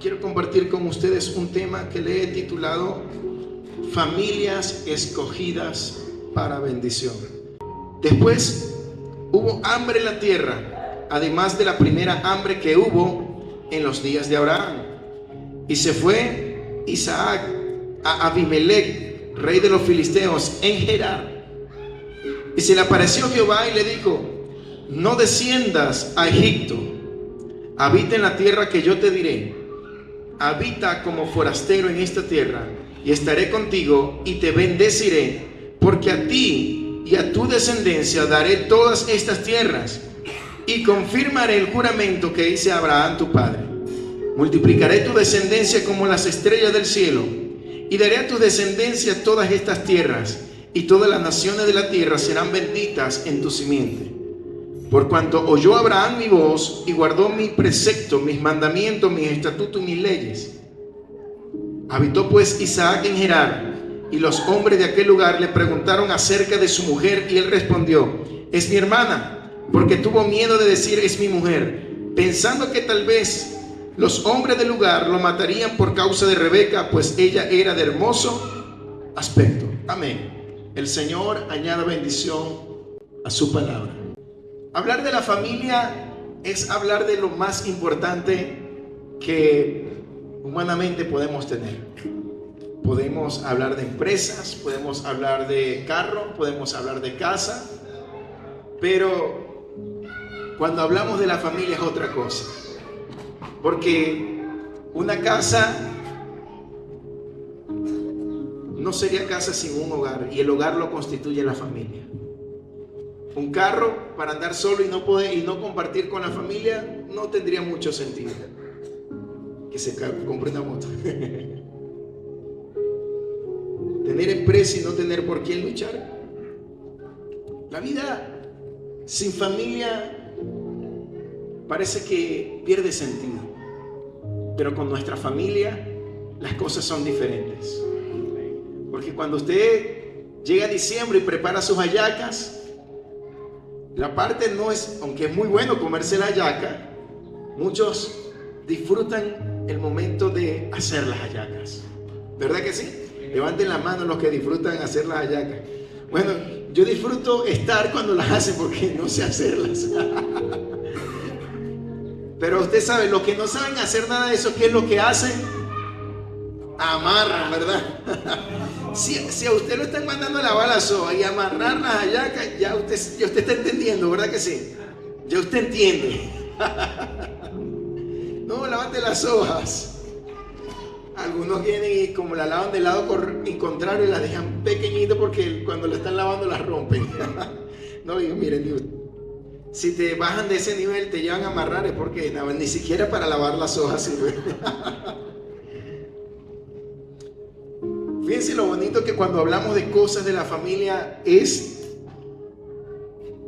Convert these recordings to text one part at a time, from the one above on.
quiero compartir con ustedes un tema que le he titulado Familias escogidas para bendición. Después hubo hambre en la tierra, además de la primera hambre que hubo en los días de Abraham. Y se fue Isaac a Abimelech, rey de los filisteos, en Gerar. Y se le apareció Jehová y le dijo: no desciendas a Egipto, habita en la tierra que yo te diré. Habita como forastero en esta tierra, y estaré contigo y te bendeciré, porque a ti y a tu descendencia daré todas estas tierras, y confirmaré el juramento que hice a Abraham tu padre. Multiplicaré tu descendencia como las estrellas del cielo, y daré a tu descendencia todas estas tierras, y todas las naciones de la tierra serán benditas en tu simiente. Por cuanto oyó Abraham mi voz y guardó mi precepto, mis mandamientos, mis estatutos y mis leyes. Habitó pues Isaac en Gerar, y los hombres de aquel lugar le preguntaron acerca de su mujer, y él respondió: es mi hermana, porque tuvo miedo de decir es mi mujer, pensando que tal vez los hombres del lugar lo matarían por causa de Rebeca, pues ella era de hermoso aspecto. Amén. El Señor añada bendición a su palabra. Hablar de la familia es hablar de lo más importante que humanamente podemos tener. Podemos hablar de empresas, podemos hablar de carro, podemos hablar de casa, pero cuando hablamos de la familia es otra cosa. Porque una casa no sería casa sin un hogar, y el hogar lo constituye la familia. Un carro para andar solo y no poder y no compartir con la familia no tendría mucho sentido. Que se compre una moto. Tener empresa y no tener por quién luchar. La vida sin familia parece que pierde sentido, pero con nuestra familia las cosas son diferentes. Porque cuando usted llega a diciembre y prepara sus hallacas, la parte no es, aunque es muy bueno comerse la hallaca, muchos disfrutan el momento de hacer las hallacas. ¿Verdad que sí? Levanten la mano los que disfrutan hacer las hallacas. Bueno, yo disfruto estar cuando las hacen porque no sé hacerlas. Pero usted sabe, los que no saben hacer nada de eso, ¿qué es lo que hacen? Amarran, ¿verdad? Si a usted lo están mandando a lavar la soja y amarrar las hallacas, ya usted está entendiendo, ¿verdad que sí? Ya usted entiende. No, lávate las hojas. Algunos vienen y como la lavan del lado contrario y la dejan pequeñita porque cuando la están lavando las rompen. No, digo, miren, si te bajan de ese nivel, te llevan a amarrar, es porque ni siquiera para lavar las hojas sirve. Fíjense lo bonito que cuando hablamos de cosas de la familia es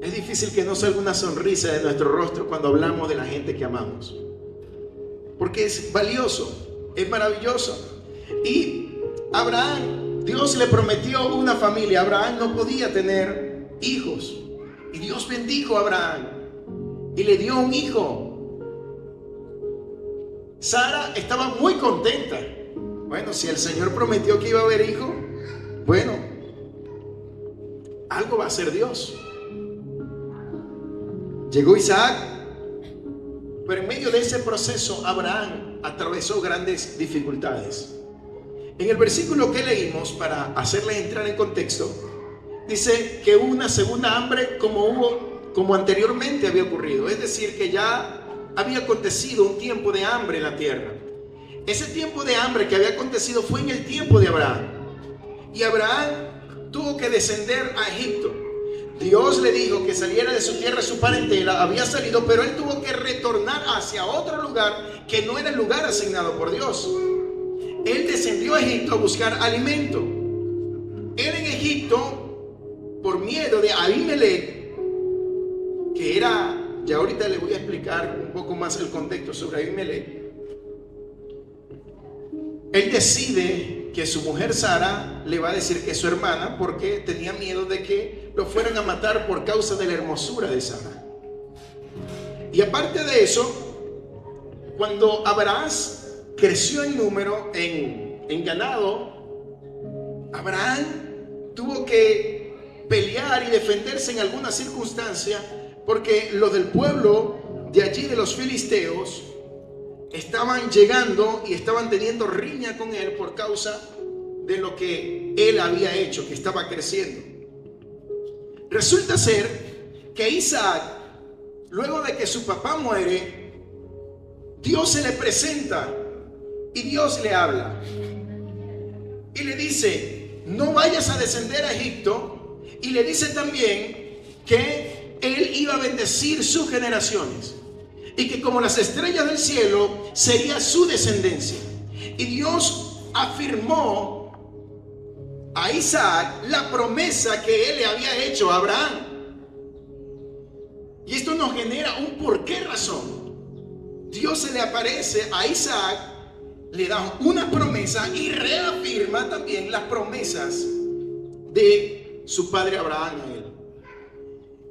difícil que no salga una sonrisa de nuestro rostro cuando hablamos de la gente que amamos. Porque es valioso, es maravilloso. Y Abraham, Dios le prometió una familia. Abraham no podía tener hijos. Y Dios bendijo a Abraham y le dio un hijo. Sara estaba muy contenta. Bueno, si el Señor prometió que iba a haber hijo, bueno, algo va a hacer Dios. Llegó Isaac, pero en medio de ese proceso Abraham atravesó grandes dificultades. En el versículo que leímos, para hacerles entrar en contexto, dice que hubo una segunda hambre como anteriormente había ocurrido. Es decir, que ya había acontecido un tiempo de hambre en la tierra. Ese tiempo de hambre que había acontecido fue en el tiempo de Abraham. Y Abraham tuvo que descender a Egipto. Dios le dijo que saliera de su tierra, su parentela, había salido, pero él tuvo que retornar hacia otro lugar que no era el lugar asignado por Dios. Él descendió a Egipto a buscar alimento. Él en Egipto, por miedo de Abimelech, que era, ya ahorita le voy a explicar un poco más el contexto sobre Abimelech. Él decide que su mujer Sara le va a decir que es su hermana porque tenía miedo de que lo fueran a matar por causa de la hermosura de Sara. Y aparte de eso, cuando Abraham creció en número, en ganado. Abraham tuvo que pelear y defenderse en alguna circunstancia porque los del pueblo de allí, de los filisteos, estaban llegando y estaban teniendo riña con él por causa de lo que él había hecho, que estaba creciendo. Resulta ser que Isaac, luego de que su papá muere, Dios se le presenta y Dios le habla y le dice: no vayas a descender a Egipto, y le dice también que él iba a bendecir sus generaciones y que como las estrellas del cielo sería su descendencia. Y Dios afirmó a Isaac la promesa que él le había hecho a Abraham. Y esto nos genera un por qué razón. Dios se le aparece a Isaac, le da una promesa y reafirma también las promesas de su padre Abraham a él.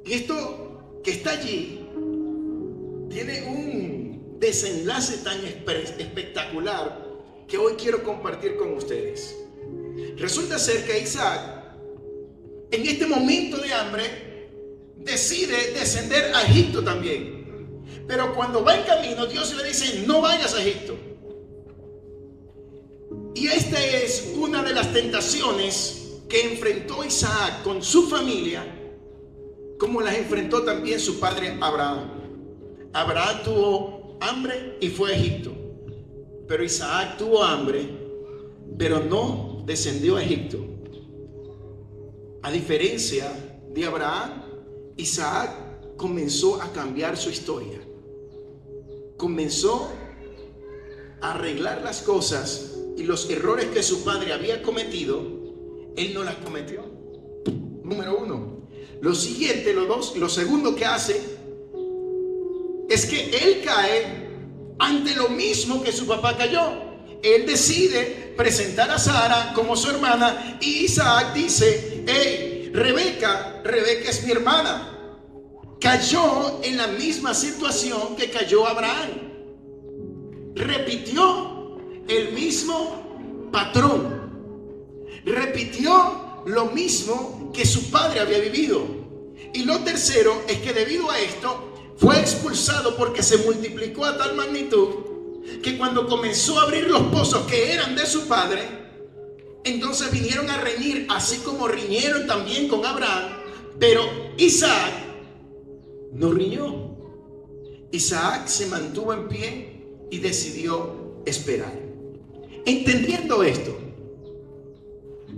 Y esto que está allí tiene un desenlace tan espectacular que hoy quiero compartir con ustedes. Resulta ser que Isaac, en este momento de hambre, decide descender a Egipto también. Pero cuando va en camino, Dios le dice: no vayas a Egipto. Y esta es una de las tentaciones que enfrentó Isaac con su familia, como las enfrentó también su padre Abraham. Abraham tuvo hambre y fue a Egipto, pero Isaac tuvo hambre, pero no descendió a Egipto. A diferencia de Abraham, Isaac comenzó a cambiar su historia. Comenzó a arreglar las cosas, y los errores que su padre había cometido, él no las cometió. Número uno. Lo segundo que hace es que él cae ante lo mismo que su papá cayó. Él decide presentar a Sara como su hermana, y Isaac dice: hey, Rebeca es mi hermana. Cayó en la misma situación que cayó Abraham. Repitió el mismo patrón. Repitió lo mismo que su padre había vivido. Y lo tercero es que debido a esto fue expulsado, porque se multiplicó a tal magnitud que cuando comenzó a abrir los pozos que eran de su padre, entonces vinieron a reñir, así como riñeron también con Abraham. Pero Isaac no riñó. Isaac se mantuvo en pie y decidió esperar. Entendiendo esto,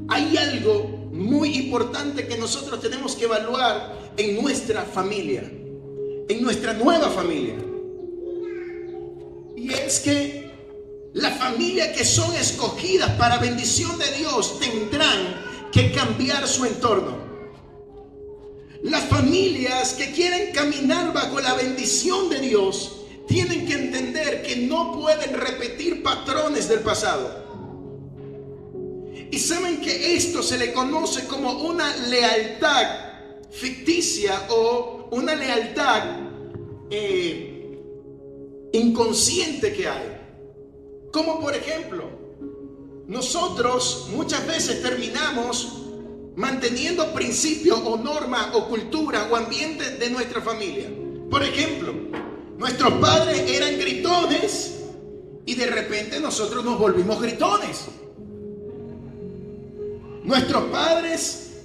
hay algo muy importante que nosotros tenemos que evaluar en nuestra familia, en nuestra nueva familia. Y es que la familia que son escogidas para bendición de Dios tendrán que cambiar su entorno. Las familias que quieren caminar bajo la bendición de Dios tienen que entender que no pueden repetir patrones del pasado. Y saben que esto se le conoce como una lealtad ficticia o una lealtad inconsciente que hay. Como por ejemplo, nosotros muchas veces terminamos manteniendo principios o normas o cultura o ambiente de nuestra familia. Por ejemplo, nuestros padres eran gritones y de repente nosotros nos volvimos gritones. Nuestros padres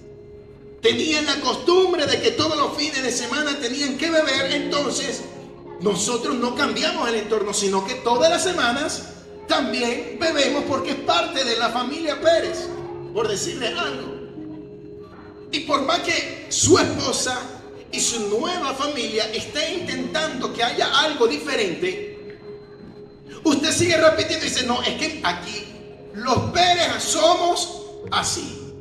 tenían la costumbre de que todos los fines de semana tenían que beber, entonces nosotros no cambiamos el entorno, sino que todas las semanas también bebemos porque es parte de la familia Pérez, por decirle algo. Y por más que su esposa y su nueva familia esté intentando que haya algo diferente, usted sigue repitiendo y dice: no, es que aquí los Pérez somos así,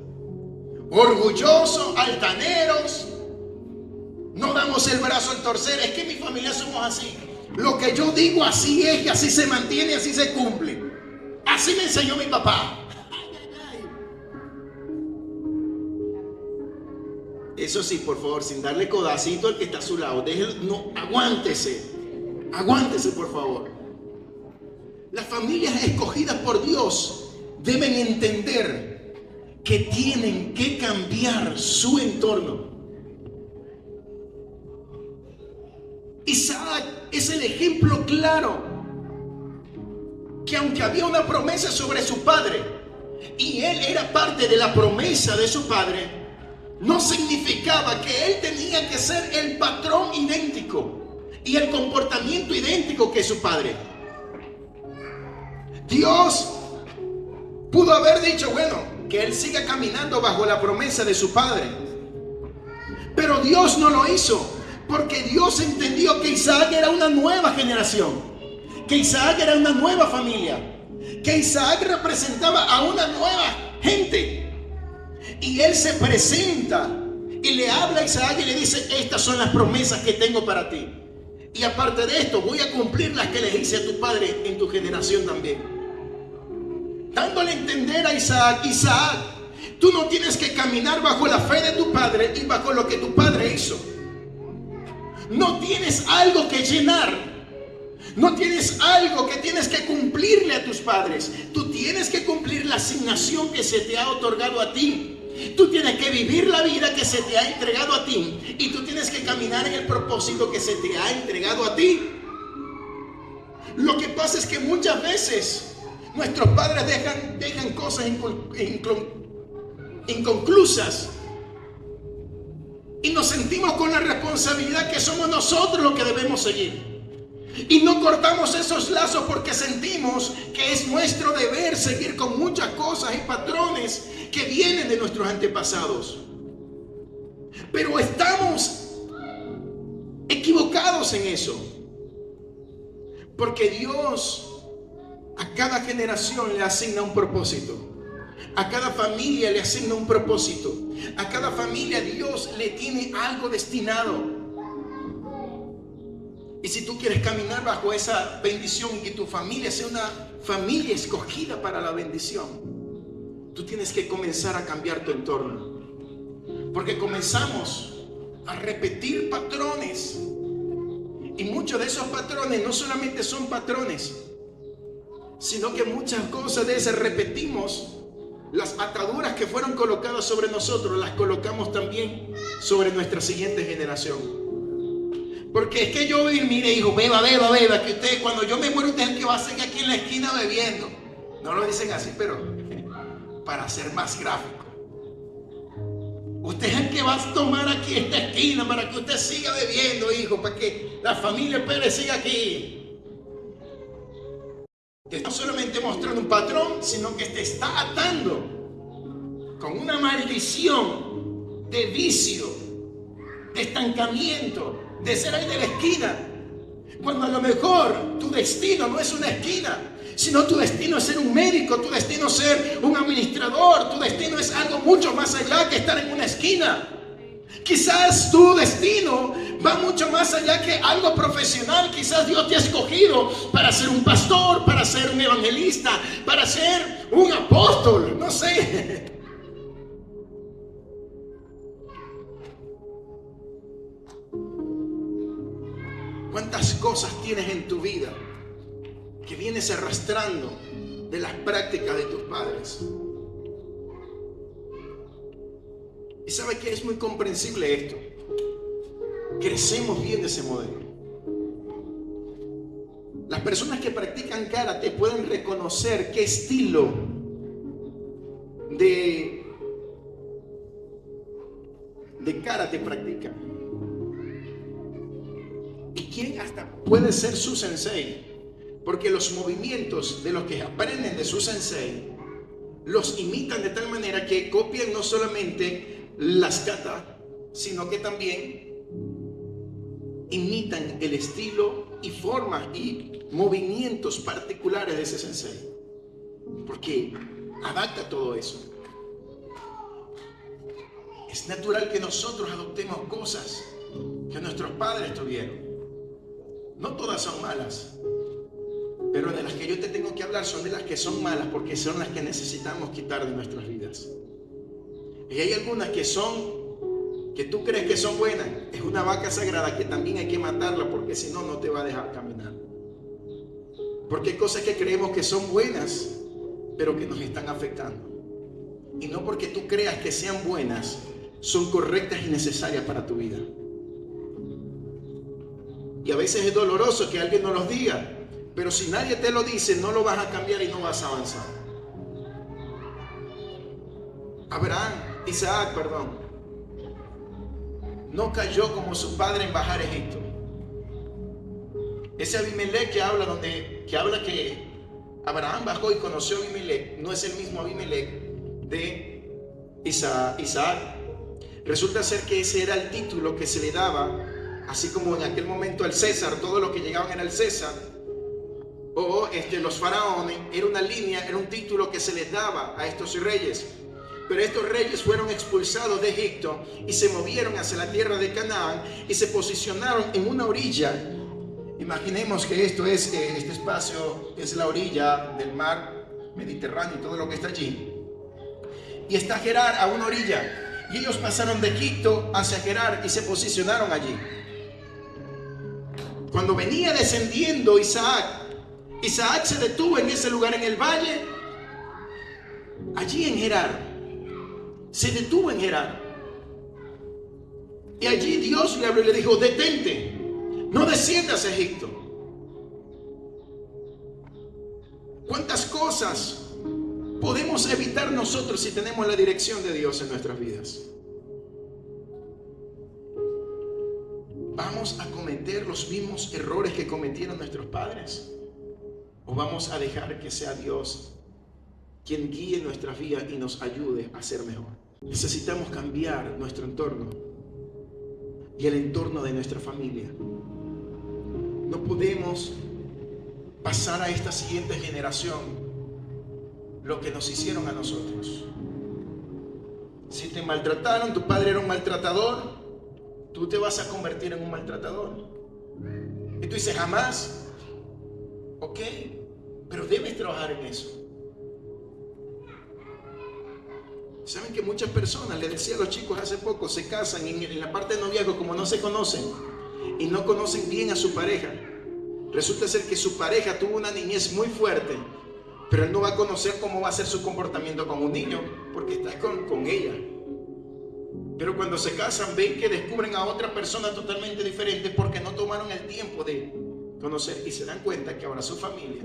orgullosos, altaneros, no damos el brazo al torcer. Es que en mi familia somos así. Lo que yo digo así es, y así se mantiene, así se cumple. Así me enseñó mi papá. Eso sí, por favor, sin darle codacito al que está a su lado. Déjelo, no, aguántese, por favor. Las familias escogidas por Dios deben entender que tienen que cambiar su entorno. Isaac es el ejemplo claro que aunque había una promesa sobre su padre y él era parte de la promesa de su padre, no significaba que él tenía que ser el patrón idéntico y el comportamiento idéntico que su padre. Dios pudo haber dicho, bueno, que él siga caminando bajo la promesa de su padre. Pero Dios no lo hizo, porque Dios entendió que Isaac era una nueva generación, que Isaac era una nueva familia, que Isaac representaba a una nueva gente. Y él se presenta y le habla a Isaac y le dice, estas son las promesas que tengo para ti. Y aparte de esto, voy a cumplir las que le hice a tu padre en tu generación también. Dándole a entender a Isaac, Isaac, tú no tienes que caminar bajo la fe de tu padre y bajo lo que tu padre hizo. No tienes algo que llenar. No tienes algo que tienes que cumplirle a tus padres. Tú tienes que cumplir la asignación que se te ha otorgado a ti. Tú tienes que vivir la vida que se te ha entregado a ti. Y tú tienes que caminar en el propósito que se te ha entregado a ti. Lo que pasa es que muchas veces nuestros padres dejan cosas inconclusas. Y nos sentimos con la responsabilidad que somos nosotros los que debemos seguir. Y no cortamos esos lazos porque sentimos que es nuestro deber seguir con muchas cosas y patrones que vienen de nuestros antepasados. Pero estamos equivocados en eso. Porque Dios a cada generación le asigna un propósito. A cada familia le asigna un propósito. A cada familia Dios le tiene algo destinado. Y si tú quieres caminar bajo esa bendición y que tu familia sea una familia escogida para la bendición, tú tienes que comenzar a cambiar tu entorno. Porque comenzamos a repetir patrones. Y muchos de esos patrones no solamente son patrones, sino que muchas cosas de esas repetimos. Las ataduras que fueron colocadas sobre nosotros las colocamos también sobre nuestra siguiente generación. Porque es que yo, mire hijo, beba, que usted, cuando yo me muero, usted es el que va a seguir aquí en la esquina bebiendo. No lo dicen así, pero para ser más gráfico. Usted es el que va a tomar aquí esta esquina para que usted siga bebiendo, hijo, para que la familia Pérez siga aquí. Te está solamente mostrando un patrón, sino que te está atando con una maldición de vicio, de estancamiento, de ser ahí de la esquina. Cuando a lo mejor tu destino no es una esquina, sino tu destino es ser un médico, tu destino es ser un administrador, tu destino es algo mucho más allá que estar en una esquina. Quizás tu destino va mucho más allá que algo profesional. Quizás Dios te ha escogido para ser un pastor, para ser un evangelista, para ser un apóstol, no sé. ¿Cuántas cosas tienes en tu vida que vienes arrastrando de las prácticas de tus padres? Y sabe que es muy comprensible esto. Crecemos viendo ese modelo. Las personas que practican karate pueden reconocer qué estilo de karate practican. Y quién hasta puede ser su sensei. Porque los movimientos de los que aprenden de su sensei los imitan de tal manera que copian no solamente las kata, sino que también imitan el estilo y forma y movimientos particulares de ese sensei, porque adapta todo eso. Es natural que nosotros adoptemos cosas que nuestros padres tuvieron. No todas son malas, pero de las que yo te tengo que hablar son de las que son malas, porque son las que necesitamos quitar de nuestras vidas. Y hay algunas que tú crees que son buenas. Es una vaca sagrada que también hay que matarla, porque si no, no te va a dejar caminar. Porque hay cosas que creemos que son buenas, pero que nos están afectando. Y no porque tú creas que sean buenas, son correctas y necesarias para tu vida. Y a veces es doloroso que alguien nos los diga, pero si nadie te lo dice, no lo vas a cambiar y no vas a avanzar. Isaac, no cayó como su padre en bajar a Egipto. Ese Abimelech que habla que Abraham bajó y conoció a Abimelech, no es el mismo Abimelech de Isaac. Resulta ser que ese era el título que se le daba, así como en aquel momento al César, todos los que llegaban era el César, o los faraones, era una línea, era un título que se les daba a estos reyes. Pero estos reyes fueron expulsados de Egipto y se movieron hacia la tierra de Canaán y se posicionaron en una orilla. Imaginemos que este espacio es la orilla del mar Mediterráneo y todo lo que está allí. Y está Gerar a una orilla. Y ellos pasaron de Egipto hacia Gerar y se posicionaron allí. Cuando venía descendiendo Isaac se detuvo en ese lugar, en el valle, allí en Gerar. Se detuvo en Gerar. Y allí Dios le habló y le dijo: detente, no desciendas a Egipto. ¿Cuántas cosas podemos evitar nosotros si tenemos la dirección de Dios en nuestras vidas? ¿Vamos a cometer los mismos errores que cometieron nuestros padres? ¿O vamos a dejar que sea Dios quien guíe nuestras vidas y nos ayude a ser mejor? Necesitamos cambiar nuestro entorno y el entorno de nuestra familia. No podemos pasar a esta siguiente generación lo que nos hicieron a nosotros. Si te maltrataron, tu padre era un maltratador, tú te vas a convertir en un maltratador. Y tú dices: jamás. Ok, pero debes trabajar en eso. Saben que muchas personas, les decía a los chicos hace poco, se casan en la parte de noviazgo, como no se conocen y no conocen bien a su pareja. Resulta ser que su pareja tuvo una niñez muy fuerte, pero él no va a conocer cómo va a ser su comportamiento con un niño, porque está con ella. Pero cuando se casan, ven que descubren a otra persona totalmente diferente porque no tomaron el tiempo de conocer, y se dan cuenta que ahora su familia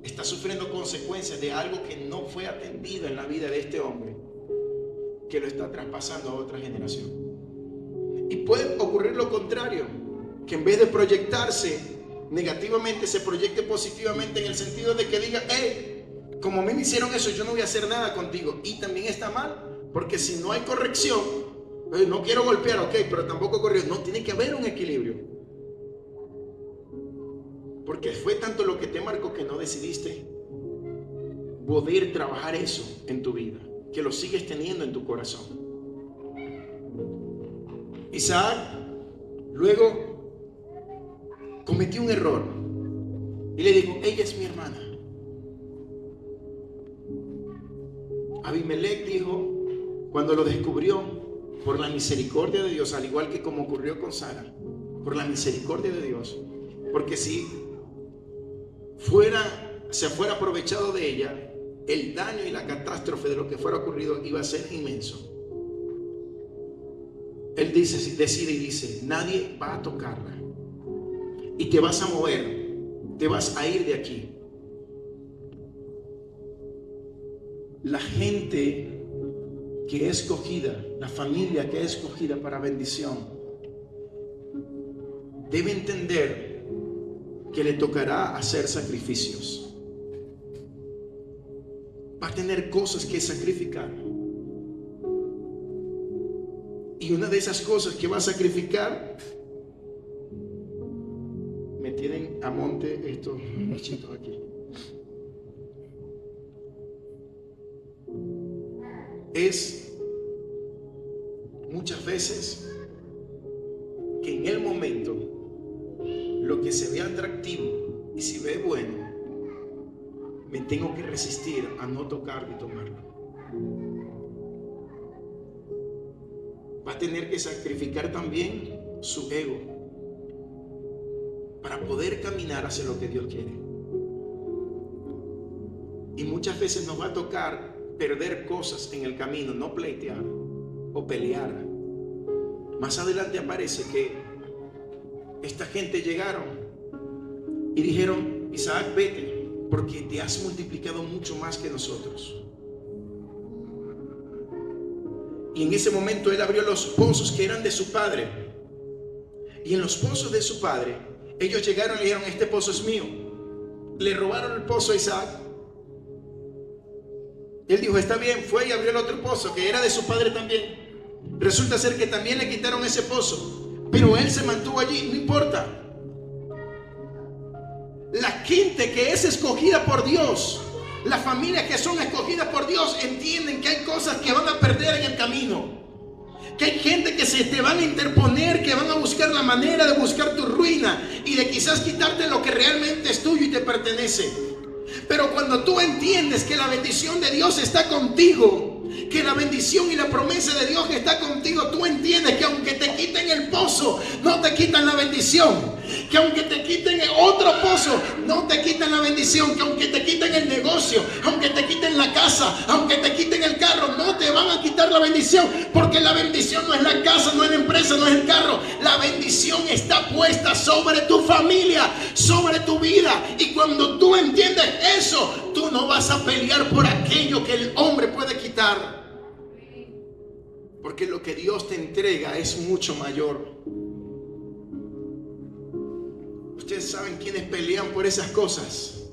está sufriendo consecuencias de algo que no fue atendido en la vida de este hombre, que lo está traspasando a otra generación. Y puede ocurrir lo contrario, que en vez de proyectarse negativamente, se proyecte positivamente, en el sentido de que diga: como a mí me hicieron eso, yo no voy a hacer nada contigo. Y también está mal, porque si no hay corrección, no quiero golpear, ok, pero tampoco corrió. No, tiene que haber un equilibrio. Porque fue tanto lo que te marcó que no decidiste poder trabajar eso en tu vida, que lo sigues teniendo en tu corazón. Isaac luego cometió un error y le dijo: ella es mi hermana. Abimelech dijo, cuando lo descubrió, por la misericordia de Dios, al igual que como ocurrió con Sara, por la misericordia de Dios, porque si se fuera aprovechado de ella, el daño y la catástrofe de lo que fuera ocurrido iba a ser inmenso. Él decide y dice: nadie va a tocarla, y te vas a mover, te vas a ir de aquí. La gente que es escogida, la familia que es escogida para bendición, debe entender que le tocará hacer sacrificios. Va a tener cosas que sacrificar. Y una de esas cosas que va a sacrificar, me tienen a monte estos bichitos aquí, es muchas veces que en el momento lo que se ve atractivo y si ve bueno, me tengo que resistir a no tocarlo y tomarlo. Va a tener que sacrificar también su ego para poder caminar hacia lo que Dios quiere. Y muchas veces nos va a tocar perder cosas en el camino, no pleitear o pelear. Más adelante aparece que esta gente llegaron y dijeron: Isaac, vete, porque te has multiplicado mucho más que nosotros. Y en ese momento él abrió los pozos que eran de su padre. Y en los pozos de su padre, ellos llegaron y le dijeron: este pozo es mío. Le robaron el pozo a Isaac. Él dijo: está bien. Fue y abrió el otro pozo que era de su padre también. Resulta ser que también le quitaron ese pozo, pero él se mantuvo allí. No importa. La gente que es escogida por Dios, las familias que son escogidas por Dios, entienden que hay cosas que van a perder en el camino, que hay gente que se te van a interponer, que van a buscar la manera de buscar tu ruina y de quizás quitarte lo que realmente es tuyo y te pertenece. Pero cuando tú entiendes que la bendición de Dios está contigo, que la bendición y la promesa de Dios está contigo, tú entiendes que aunque te quiten el pozo, no te quitan la bendición. Que aunque te quiten otro pozo, no te quitan la bendición. Que aunque te quiten el negocio, aunque te quiten la casa, aunque te quiten el carro, no te van a quitar la bendición. Porque la bendición no es la casa, no es la empresa, no es el carro. La bendición está puesta sobre tu familia, sobre tu vida. Y cuando tú entiendes eso, tú no vas a pelear por aquello que el hombre puede quitar. Porque lo que Dios te entrega es mucho mayor. Ustedes saben quiénes pelean por esas cosas: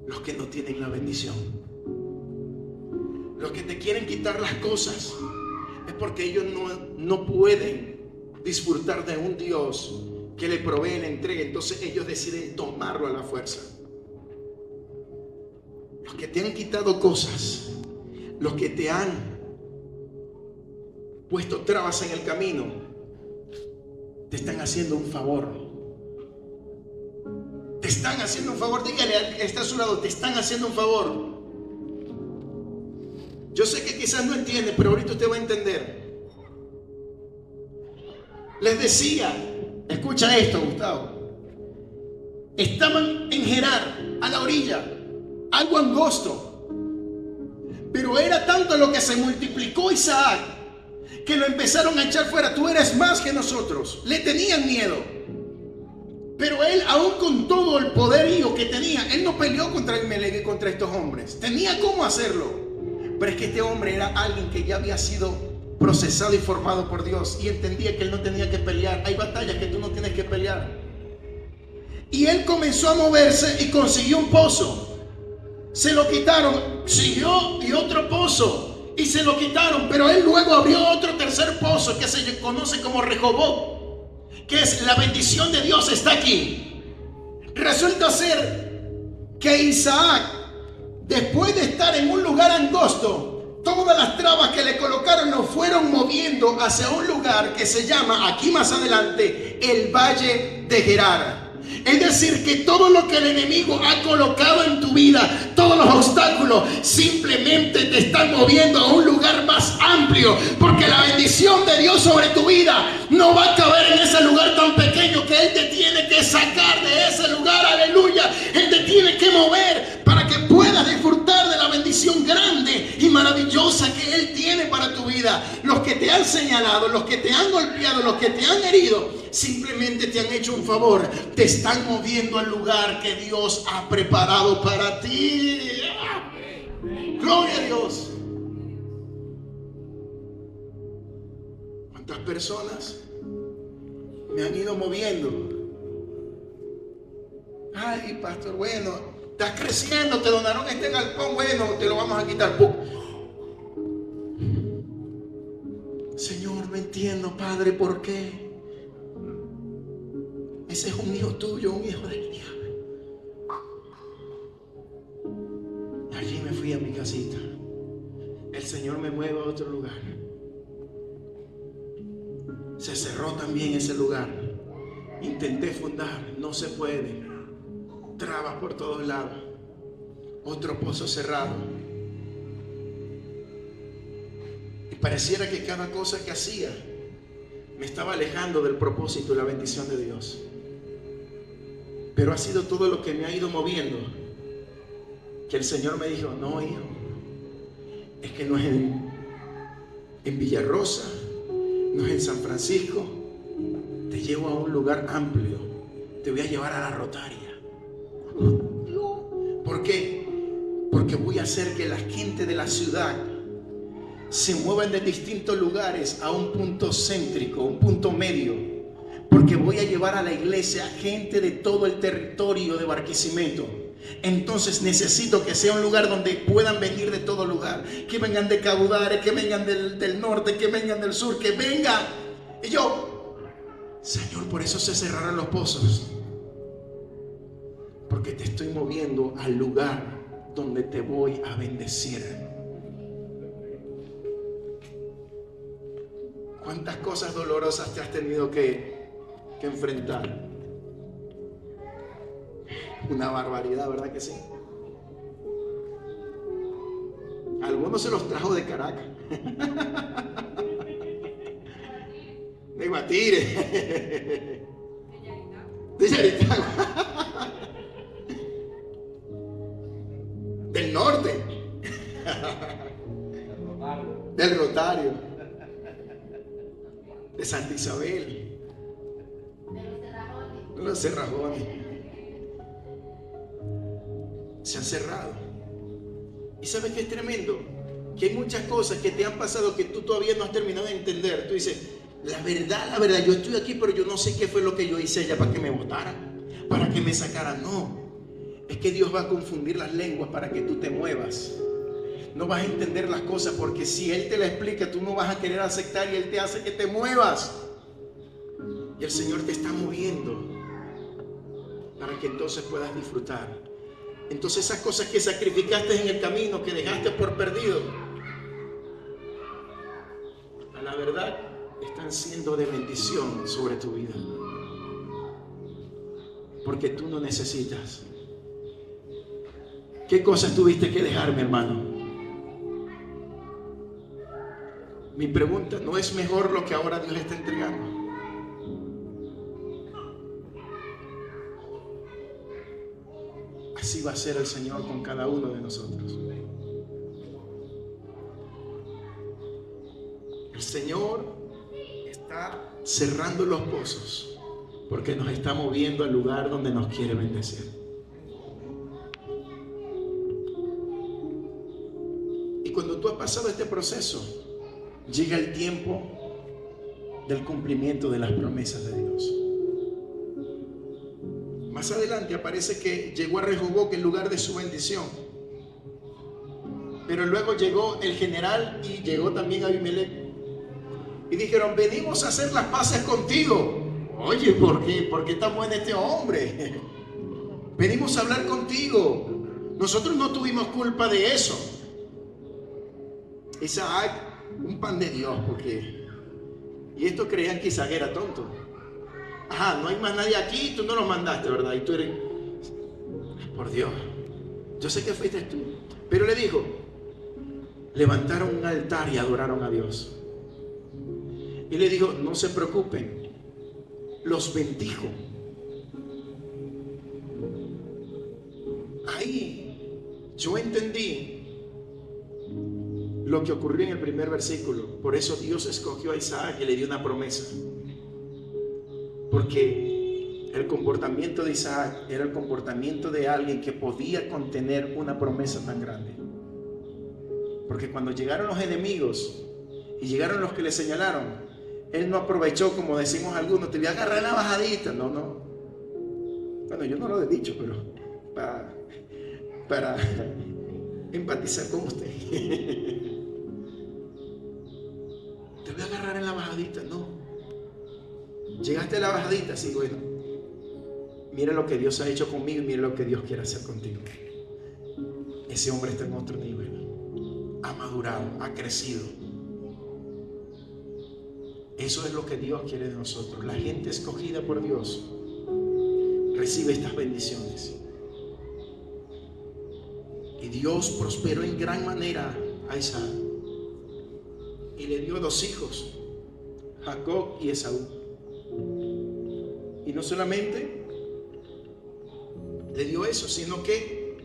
los que no tienen la bendición. Los que te quieren quitar las cosas es porque ellos no pueden disfrutar de un Dios que le provee la entrega. Entonces ellos deciden tomarlo a la fuerza. Los que te han quitado cosas, los que te han puesto trabas en el camino, te están haciendo un favor. Te están haciendo un favor. Dígale al que está a su lado: te están haciendo un favor. Yo sé que quizás no entiende, pero ahorita usted va a entender. Les decía, escucha esto, Gustavo. Estaban en Gerar, a la orilla, algo angosto, pero era tanto lo que se multiplicó Isaac que lo empezaron a echar fuera. Tú eres más que nosotros. Le tenían miedo. Pero él, aún con todo el poderío que tenía, él no peleó contra Elimelech y contra estos hombres. Tenía cómo hacerlo. Pero es que este hombre era alguien que ya había sido procesado y formado por Dios, y entendía que él no tenía que pelear. Hay batallas que tú no tienes que pelear. Y él comenzó a moverse y consiguió un pozo. Se lo quitaron, siguió y otro pozo, y se lo quitaron. Pero él luego abrió otro tercer pozo que se conoce como Rehoboth, que es la bendición de Dios está aquí. Resulta ser que Isaac, después de estar en un lugar angosto, todas las trabas que le colocaron lo fueron moviendo hacia un lugar que se llama, aquí más adelante, el Valle de Gerar. Es decir, que todo lo que el enemigo ha colocado en tu vida, todos los obstáculos, simplemente te están moviendo a un lugar más amplio. Porque la bendición de Dios sobre tu vida no va a caber en ese lugar tan pequeño, que Él te tiene que sacar de ese lugar. Aleluya. Él te tiene que mover para que puedas disfrutar de la bendición grande y maravillosa que Él tiene para tu vida. Los que te han señalado, los que te han golpeado, los que te han herido, simplemente te han hecho un favor. Te están moviendo al lugar que Dios ha preparado para ti. Gloria a Dios. ¿Cuántas personas me han ido moviendo? Ay, pastor, bueno, estás creciendo, te donaron este galpón, bueno, te lo vamos a quitar. ¡Pum! Señor, no entiendo, Padre, ¿por qué? Ese es un hijo tuyo, un hijo del diablo. Allí me fui a mi casita. El Señor me mueve a otro lugar. Se cerró también ese lugar. Intenté fundar, no se puede. Trabas por todos lados. Otro pozo cerrado. Y pareciera que cada cosa que hacía me estaba alejando del propósito y la bendición de Dios. Pero ha sido todo lo que me ha ido moviendo que el Señor me dijo, no, hijo, es que no es en Villarrosa, no es en San Francisco, te llevo a un lugar amplio, te voy a llevar a la Rotaria. ¿Por qué? Porque voy a hacer que la gente de la ciudad se muevan de distintos lugares a un punto céntrico, un punto medio, porque voy a llevar a la iglesia gente de todo el territorio de Barquisimeto. Entonces necesito que sea un lugar donde puedan venir de todo lugar, que vengan de Cabudare, que vengan del norte, que vengan del sur, que vengan. Y yo, Señor, por eso se cerrarán los pozos, porque te estoy moviendo al lugar donde te voy a bendecir. ¿Cuántas cosas dolorosas te has tenido que enfrentar? Una barbaridad, ¿verdad que sí? Algunos se los trajo de Caracas, de Guatire, de Yaritagua, del norte, del Rotario, de Santa Isabel, de los Cerrajones. Se han cerrado. ¿Y sabes qué es tremendo? Que hay muchas cosas que te han pasado que tú todavía no has terminado de entender. Tú dices, la verdad, yo estoy aquí, pero yo no sé qué fue lo que yo hice allá para que me votaran, para que me sacaran. No, es que Dios va a confundir las lenguas para que tú te muevas. No vas a entender las cosas, porque si Él te la explica, tú no vas a querer aceptar, y Él te hace que te muevas. Y el Señor te está moviendo para que entonces puedas disfrutar. Entonces esas cosas que sacrificaste en el camino, que dejaste por perdido, a la verdad están siendo de bendición sobre tu vida, porque tú no necesitas. ¿Qué cosas tuviste que dejar, mi hermano? Mi pregunta, ¿no es mejor lo que ahora Dios le está entregando? Así va a ser el Señor con cada uno de nosotros. El Señor está cerrando los pozos porque nos está moviendo al lugar donde nos quiere bendecir. Y cuando tú has pasado este proceso, llega el tiempo del cumplimiento de las promesas de Dios. Más adelante aparece que llegó a Rehoboth en lugar de su bendición. Pero luego llegó el general y llegó también Abimelech. Y dijeron, venimos a hacer las paces contigo. Oye, ¿por qué tan bueno este hombre? Venimos a hablar contigo. Nosotros no tuvimos culpa de eso. Isaac, un pan de Dios, porque... Y estos creían que Isaac era tonto. Ajá, no hay más nadie aquí, tú no los mandaste, ¿verdad? Y tú eres, por Dios, yo sé que fuiste tú. Pero le dijo, levantaron un altar y adoraron a Dios. Y le dijo, no se preocupen, los bendijo. Ahí yo entendí lo que ocurrió en el primer versículo. Por eso Dios escogió a Isaac y le dio una promesa. Porque el comportamiento de Isaac era el comportamiento de alguien que podía contener una promesa tan grande. Porque cuando llegaron los enemigos y llegaron los que le señalaron, él no aprovechó, como decimos algunos, te voy a agarrar la bajadita. No. Bueno, yo no lo he dicho, pero para empatizar con usted. Te voy a agarrar en la bajadita. No. Llegaste a la bajadita, sí, bueno. Mira lo que Dios ha hecho conmigo y mira lo que Dios quiere hacer contigo. Ese hombre está en otro nivel. Ha madurado, ha crecido. Eso es lo que Dios quiere de nosotros. La gente escogida por Dios recibe estas bendiciones. Y Dios prosperó en gran manera a Isaac y le dio 2 hijos, Jacob y Esaú. Y no solamente le dio eso, sino que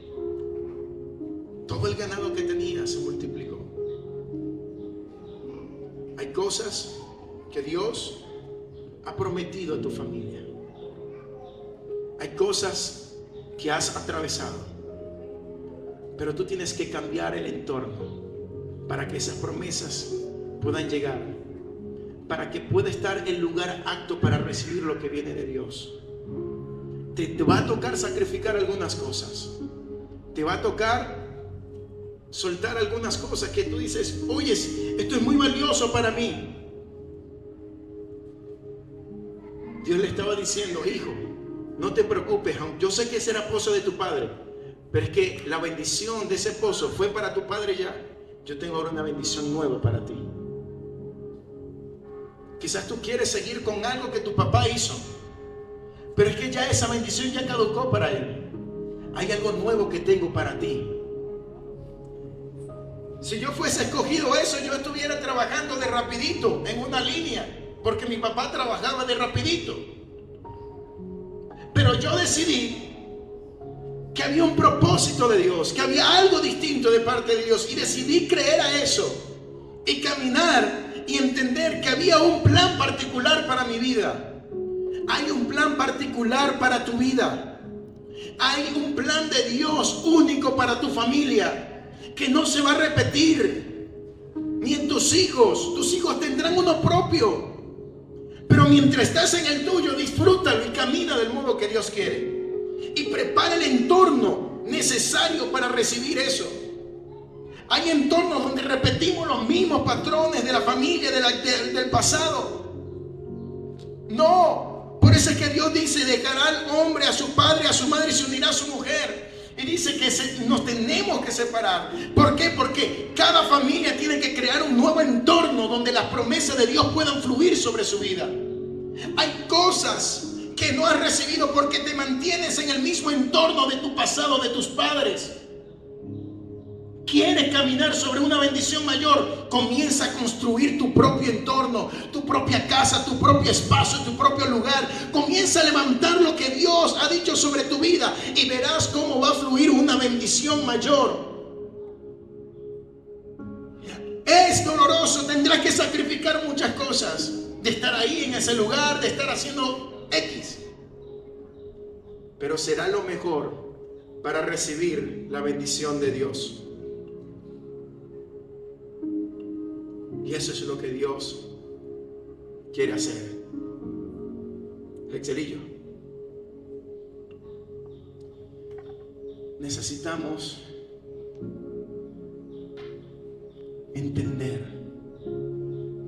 Todo el ganado que tenía se multiplicó. Hay cosas que Dios ha prometido a tu familia. Hay cosas que has atravesado, pero tú tienes que cambiar el entorno para que esas promesas puedan llegar, para que pueda estar el lugar apto para recibir lo que viene de Dios. Te va a tocar sacrificar algunas cosas, te va a tocar soltar algunas cosas que tú dices, oye, esto es muy valioso para mí. Dios le estaba diciendo, hijo, no te preocupes, yo sé que ese era pozo de tu padre, pero es que la bendición de ese pozo fue para tu padre ya. Yo tengo ahora una bendición nueva para ti. Quizás tú quieres seguir con algo que tu papá hizo, pero es que ya esa bendición ya caducó para él. Hay algo nuevo que tengo para ti. Si yo fuese escogido eso, yo estuviera trabajando de rapidito en una línea, porque mi papá trabajaba de rapidito. Pero yo decidí que había un propósito de Dios, que había algo distinto de parte de Dios, y decidí creer a eso y caminar y entender que había un plan particular para mi vida. Hay un plan particular para tu vida. Hay un plan de Dios único para tu familia, que no se va a repetir ni en tus hijos. Tus hijos tendrán uno propio, pero mientras estás en el tuyo, disfrútalo y camina del modo que Dios quiere. Y prepara el entorno necesario para recibir eso. Hay entornos donde repetimos los mismos patrones de la familia del pasado. No, por eso es que Dios dice, dejará al hombre a su padre, a su madre, y se unirá a su mujer. Y dice que nos tenemos que separar. ¿Por qué? Porque cada familia tiene que crear un nuevo entorno donde las promesas de Dios puedan fluir sobre su vida. Hay cosas que no has recibido porque te mantienes en el mismo entorno de tu pasado, de tus padres. ¿Quieres caminar sobre una bendición mayor? Comienza a construir tu propio entorno, tu propia casa, tu propio espacio, tu propio lugar. Comienza a levantar lo que Dios ha dicho sobre tu vida y verás cómo va a fluir una bendición mayor. Es doloroso, tendrás que sacrificar muchas cosas, de estar ahí en ese lugar, de estar haciendo X, pero será lo mejor para recibir la bendición de Dios. Y eso es lo que Dios quiere hacer. Lexerillo, necesitamos entender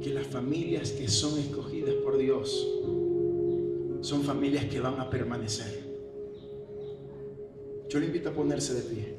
que las familias que son escogidas por Dios son familias que van a permanecer. Yo le invito a ponerse de pie.